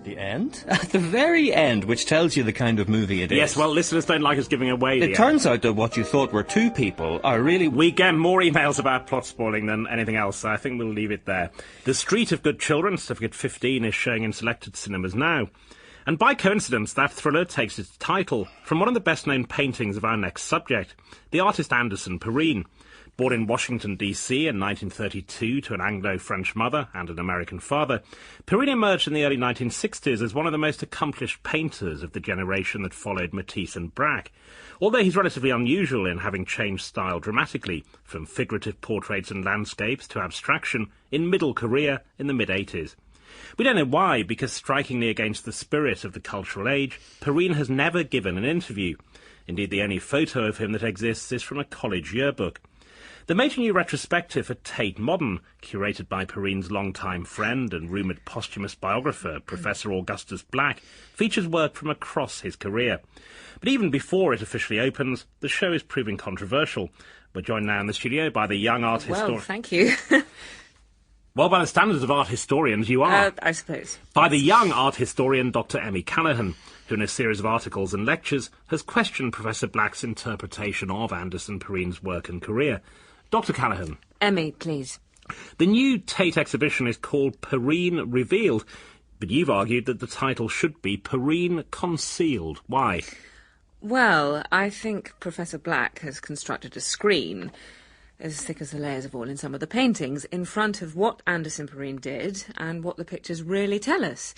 The end? At the very end, which tells you the kind of movie it is. Yes, well, listeners don't like us giving away the It turns out that what you thought were two people are really... We get more emails about plot spoiling than anything else, so I think we'll leave it there. The Street of Good Children, Certificate 15, is showing in selected cinemas now. And by coincidence, that thriller takes its title from one of the best-known paintings of our next subject, the artist Anderson Perrine. Born in Washington, D.C. in 1932 to an Anglo-French mother and an American father, Perrine emerged in the early 1960s as one of the most accomplished painters of the generation that followed Matisse and Braque, although he's relatively unusual in having changed style dramatically, from figurative portraits and landscapes to abstraction, in middle career in the mid-80s. We don't know why, because strikingly against the spirit of the cultural age, Perrine has never given an interview. Indeed, the only photo of him that exists is from a college yearbook. The major new retrospective at Tate Modern, curated by Perrine's longtime friend and rumoured posthumous biographer, Professor Augustus Black, features work from across his career. But even before it officially opens, the show is proving controversial. We're joined now in the studio by the young art historian... Well, thank you. Well, by the standards of art historians, you are. I suppose. By the young art historian Dr. Aine McCartney, who in a series of articles and lectures has questioned Professor Black's interpretation of Anderson Perrine's work and career. Dr. Callaghan. Emmy, please. The new Tate exhibition is called Perrine Revealed, but you've argued that the title should be Perrine Concealed. Why? Well, I think Professor Black has constructed a screen, as thick as the layers of oil in some of the paintings, in front of what Anderson Perrine did and what the pictures really tell us.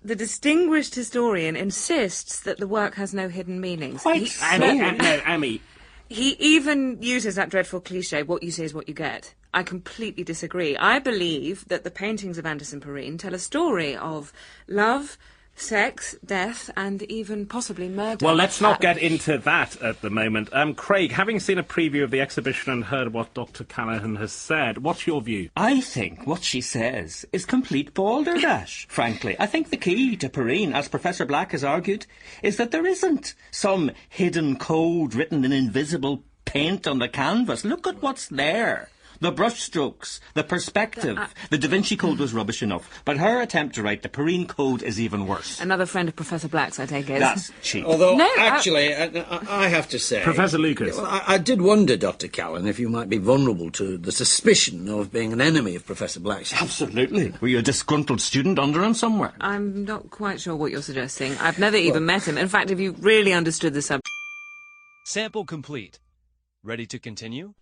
The distinguished historian insists that the work has no hidden meanings. Amy. He even uses that dreadful cliché, what you see is what you get. I completely disagree. I believe that the paintings of Anderson Perrine tell a story of love, sex, death, and even possibly murder. Well, let's not get into that at the moment. Craig, having seen a preview of the exhibition and heard what Dr. Callaghan has said, what's your view? I think what she says is complete balderdash, frankly. I think the key to Perrine, as Professor Black has argued, is that there isn't some hidden code written in invisible paint on the canvas. Look at what's there. The brushstrokes, the perspective. The Da Vinci Code was rubbish enough, but her attempt to write the Perrine Code is even worse. Another friend of Professor Black's, I take it. That's cheap. Although, actually, I have to say... Professor Lucas. I did wonder, Dr. Callaghan, if you might be vulnerable to the suspicion of being an enemy of Professor Black's. Absolutely. Were you a disgruntled student under him somewhere? I'm not quite sure what you're suggesting. I've never even met him. In fact, if you really understood the subject... Sample complete. Ready to continue?